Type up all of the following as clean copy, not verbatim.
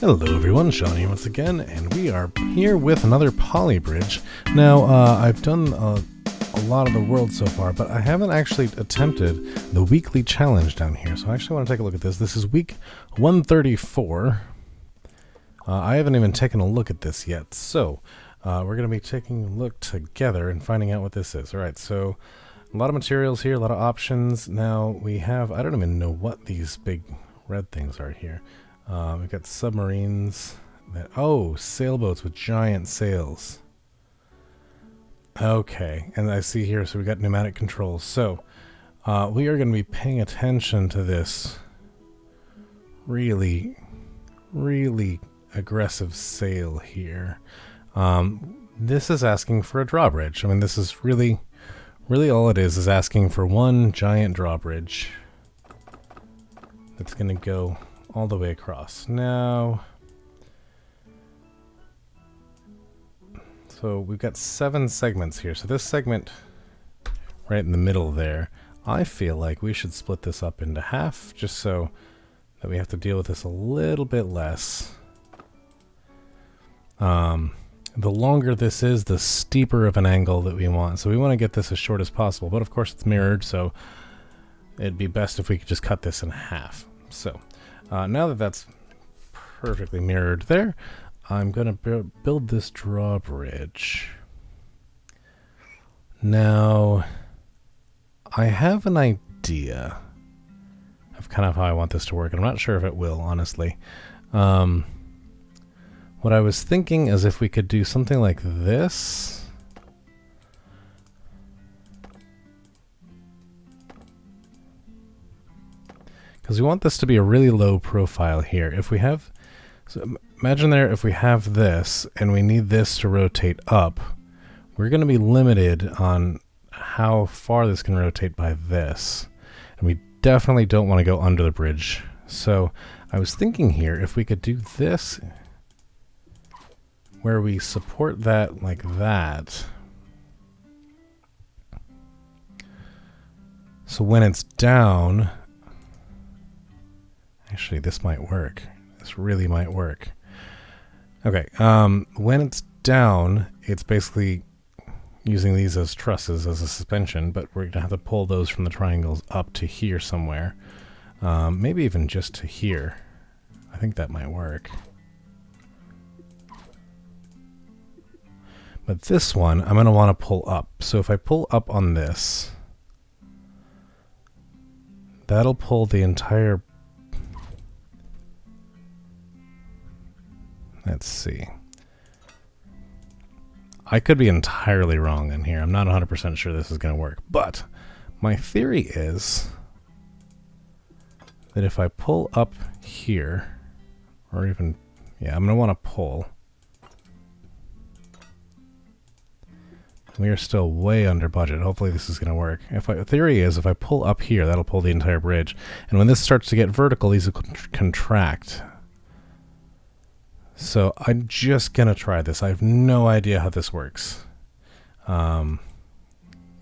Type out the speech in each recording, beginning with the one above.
Hello everyone, Sean here once again, and we are here with another poly bridge. Now, I've done a lot of the world so far, but I haven't actually attempted the weekly challenge down here, so I actually want to take a look at this. This is week 134. I haven't even taken a look at this yet, so we're going to be taking a look together and finding out what this is. Alright, so a lot of materials here, a lot of options. Now, we have, I don't even know what these big red things are here. We've got submarines sailboats with giant sails. Okay, and I see here, so we got pneumatic controls. So, we are going to be paying attention to this really, really aggressive sail here. This is asking for a drawbridge. I mean, this is really all it is asking for one giant drawbridge that's going to go all the way across. Now, so we've got 7 segments here. So this segment right in the middle there, I feel like we should split this up into half just so that we have to deal with this a little bit less. The longer this is, the steeper of an angle that we want. So we want to get this as short as possible, but of course it's mirrored, so it'd be best if we could just cut this in half. So now that that's perfectly mirrored there, I'm going to build this drawbridge. Now, I have an idea of kind of how I want this to work, and I'm not sure if it will, honestly. What I was thinking is if we could do something like this. Because we want this to be a really low profile here. If we have, so imagine there, if we have this and we need this to rotate up, we're going to be limited on how far this can rotate by this. And we definitely don't want to go under the bridge. So I was thinking here, if we could do this, where we support that like that. So when it's down, actually, this might work. This really might work. Okay, when it's down, it's basically using these as trusses, as a suspension, but we're going to have to pull those from the triangles up to here somewhere. Maybe even just to here. I think that might work. But this one, I'm going to want to pull up. So if I pull up on this, that'll pull the entire... Let's see. I could be entirely wrong in here. I'm not 100% sure this is going to work. But my theory is that if I pull up here, or even, yeah, I'm going to want to pull. We are still way under budget. Hopefully this is going to work. The theory is if I pull up here, that'll pull the entire bridge. And when this starts to get vertical, these will contract. So I'm just going to try this. I have no idea how this works. It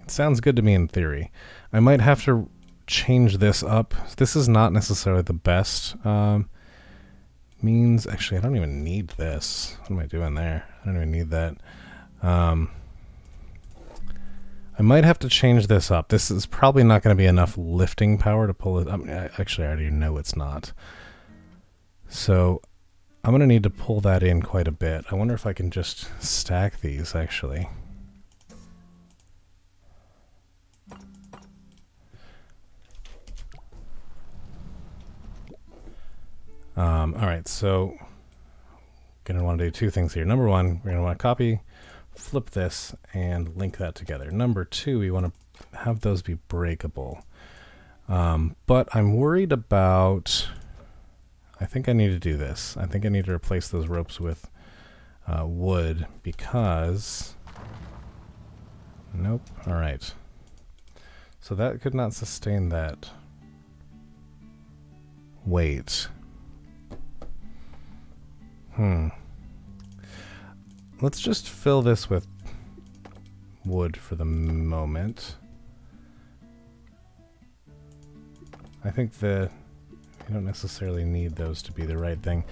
sounds good to me in theory. I might have to change this up. This is not necessarily the best means. Actually, I don't even need this. What am I doing there? I don't even need that. I might have to change this up. This is probably not going to be enough lifting power to pull it up. Actually, I already know it's not. So I'm going to need to pull that in quite a bit. I wonder if I can just stack these, actually. Alright, so going to want to do 2 things here. Number 1, we're going to want to copy, flip this, and link that together. Number 2, we want to have those be breakable. But I'm worried about... I think I need to do this. I think I need to replace those ropes with wood because... Nope. Alright. So that could not sustain that weight. Let's just fill this with wood for the moment. I think you don't necessarily need those to be the right thing.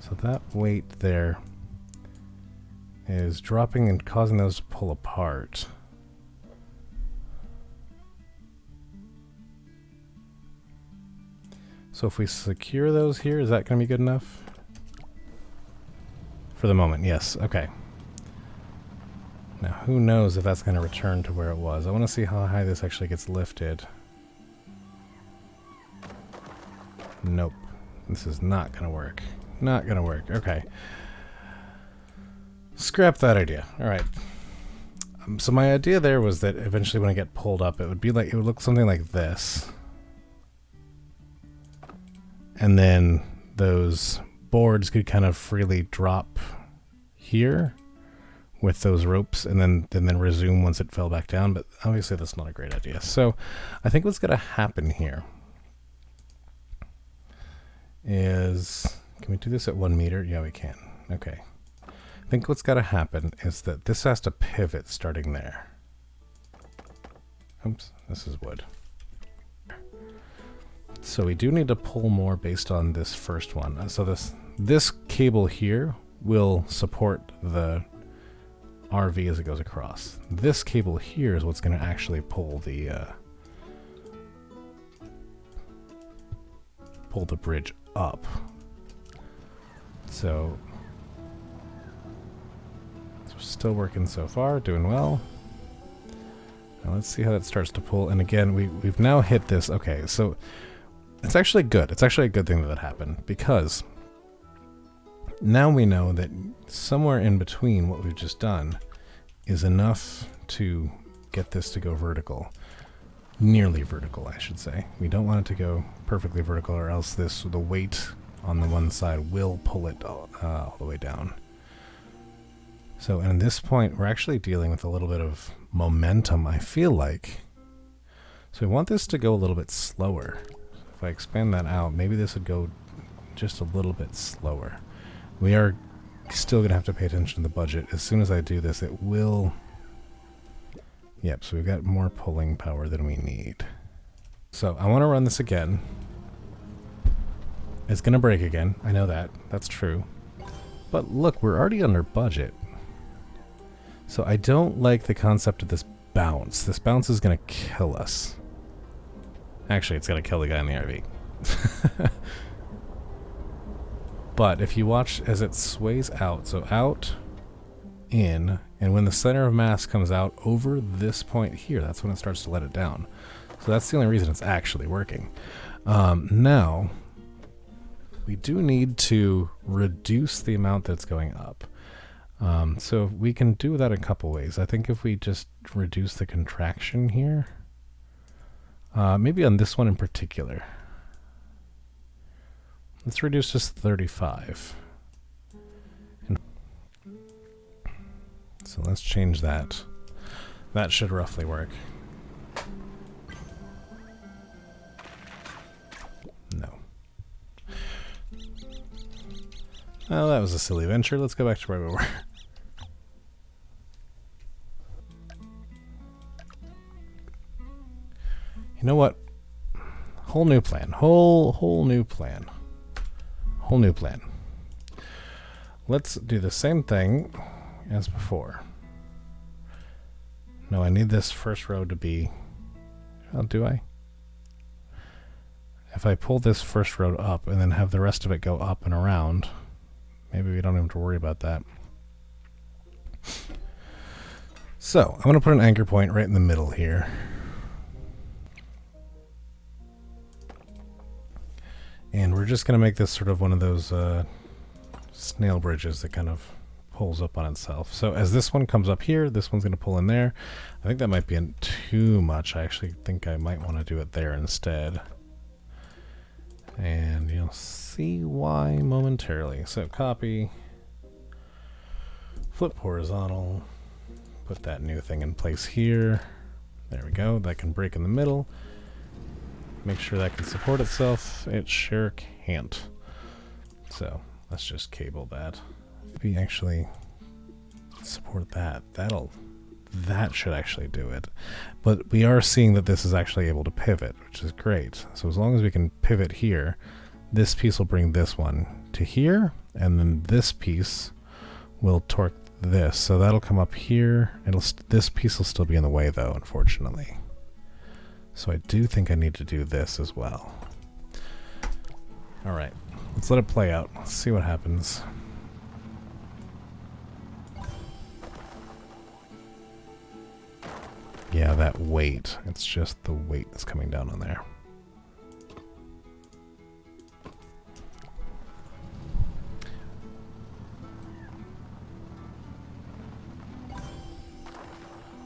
So that weight there is dropping and causing those to pull apart. So if we secure those here, is that going to be good enough? For the moment, yes. Okay. Now, who knows if that's going to return to where it was. I want to see how high this actually gets lifted. Nope. This is not going to work. Not going to work. Okay. Scrap that idea. Alright. So my idea there was that eventually when I get pulled up, it would look something like this. And then those boards could kind of freely drop here with those ropes and then resume once it fell back down. But obviously that's not a great idea. So I think what's going to happen here is... Can we do this at 1 meter? Yeah, we can. Okay. I think what's got to happen is that this has to pivot starting there. Oops, this is wood. So we do need to pull more based on this first one. So this cable here will support the RV as it goes across. This cable here is what's going to actually pull the bridge up. So we're still working so far, doing well. Now let's see how that starts to pull. And again, we've now hit this. Okay, so it's actually good. It's actually a good thing that happened, because now we know that somewhere in between what we've just done is enough to get this to go vertical. Nearly vertical, I should say. We don't want it to go perfectly vertical, or else the weight on the one side will pull it all the way down. So at this point, we're actually dealing with a little bit of momentum, I feel like. So we want this to go a little bit slower. If I expand that out, maybe this would go just a little bit slower. We are still going to have to pay attention to the budget. As soon as I do this, it will... Yep, so we've got more pulling power than we need. So I want to run this again. It's going to break again. I know that. That's true. But look, we're already under budget. So I don't like the concept of this bounce. This bounce is going to kill us. Actually, it's going to kill the guy in the RV. But if you watch as it sways out, so out, in, and when the center of mass comes out over this point here, that's when it starts to let it down. So that's the only reason it's actually working. Now, we do need to reduce the amount that's going up. So we can do that a couple ways. I think if we just reduce the contraction here, maybe on this one in particular. Let's reduce this to 35. So let's change that. That should roughly work. No. Well, that was a silly venture. Let's go back to where we were. You know what? Whole new plan. Whole new plan. Whole new plan. Let's do the same thing as before. No, I need this first row to be... Oh, do I? If I pull this first row up and then have the rest of it go up and around, maybe we don't have to worry about that. So, I'm going to put an anchor point right in the middle here. And we're just going to make this sort of one of those snail bridges that kind of pulls up on itself. So as this one comes up here, this one's going to pull in there. I think that might be too much. I actually think I might want to do it there instead. And you'll see why momentarily. So copy, flip horizontal, put that new thing in place here. There we go. That can break in the middle. Make sure that can support itself. It sure can't. So let's just cable that. If we actually support that, that should actually do it. But we are seeing that this is actually able to pivot, which is great. So as long as we can pivot here, this piece will bring this one to here, and then this piece will torque this. So that'll come up here. This piece will still be in the way though, unfortunately. So I do think I need to do this as well. All right, let's let it play out. Let's see what happens. Yeah, that weight. It's just the weight that's coming down on there.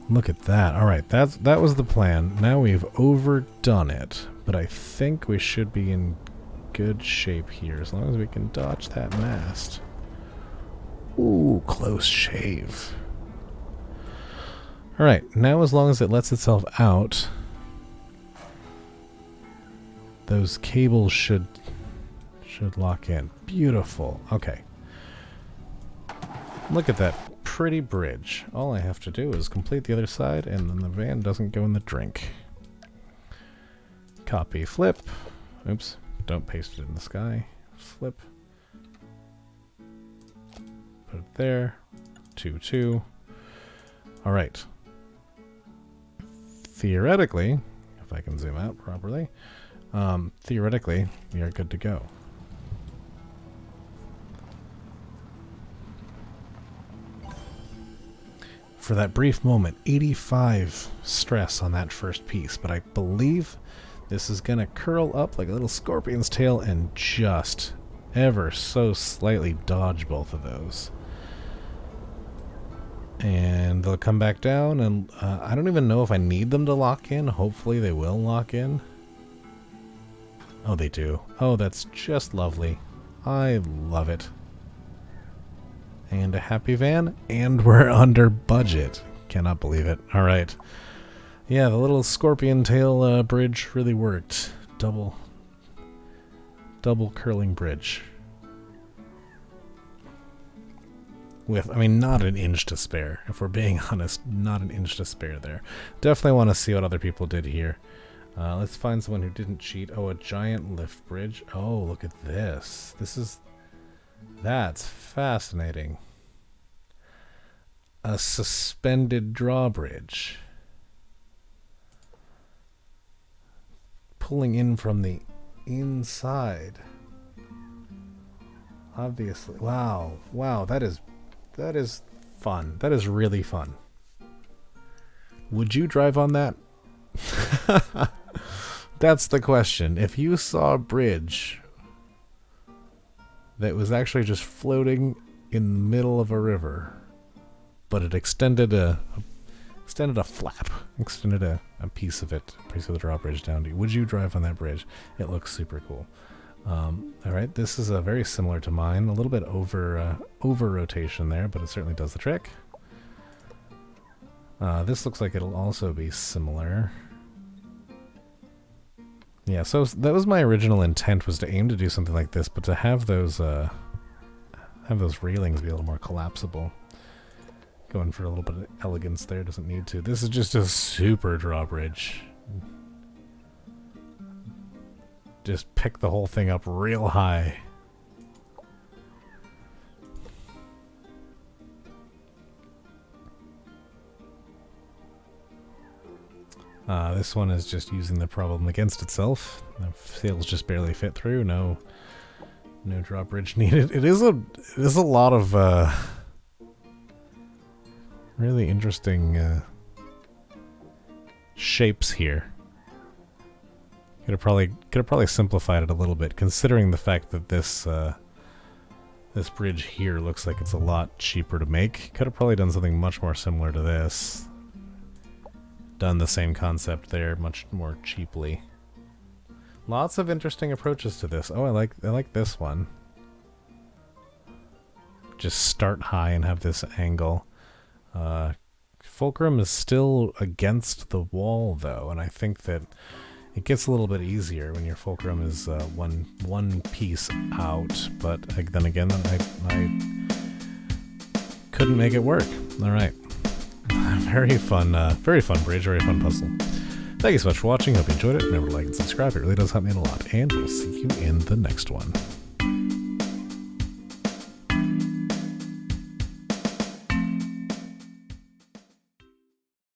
Look at that. All right, that was the plan. Now we've overdone it, but I think we should be in good shape here as long as we can dodge that mast. Ooh, close shave. All right, now as long as it lets itself out, those cables should lock in. Beautiful. Okay. Look at that pretty bridge. All I have to do is complete the other side, and then the van doesn't go in the drink. Copy, flip. Oops, don't paste it in the sky. Flip. Put it there. 2, 2. All right. Theoretically, if I can zoom out properly, theoretically, we are good to go. For that brief moment, 85 stress on that first piece, but I believe this is going to curl up like a little scorpion's tail and just ever so slightly dodge both of those. And they'll come back down, and I don't even know if I need them to lock in. Hopefully they will lock in. Oh, they do. Oh, that's just lovely. I love it. And a happy van, and we're under budget. Cannot believe it. All right. Yeah, the little scorpion tail bridge really worked. Double curling bridge. With, I mean, not an inch to spare. If we're being honest, not an inch to spare there. Definitely want to see what other people did here. Let's find someone who didn't cheat. Oh, a giant lift bridge. Oh, look at this. That's fascinating. A suspended drawbridge. Pulling in from the inside. Obviously. Wow. Wow, that is fun. That is really fun. Would you drive on that? That's the question. If you saw a bridge that was actually just floating in the middle of a river, but it extended a flap, extended a piece of it, a piece of the drawbridge down to you, would you drive on that bridge? It looks super cool. All right, this is very similar to mine, a little bit over rotation there, but it certainly does the trick. This looks like it'll also be similar. Yeah, so that was my original intent, was to aim to do something like this, but to have those railings be a little more collapsible. Going for a little bit of elegance there, doesn't need to. This is just a super drawbridge. Just pick the whole thing up real high. This one is just using the problem against itself. The sails just barely fit through. No drawbridge needed. It is a lot of really interesting shapes here. Could have probably simplified it a little bit, considering the fact that this bridge here looks like it's a lot cheaper to make. Could have probably done something much more similar to this. Done the same concept there, much more cheaply. Lots of interesting approaches to this. Oh, I like this one. Just start high and have this angle. Fulcrum is still against the wall, though, and I think that it gets a little bit easier when your fulcrum is one piece out. But then again, I couldn't make it work. All right. Very fun bridge, very fun puzzle. Thank you so much for watching. Hope you enjoyed it. Remember to like and subscribe. It really does help me out a lot. And we'll see you in the next one.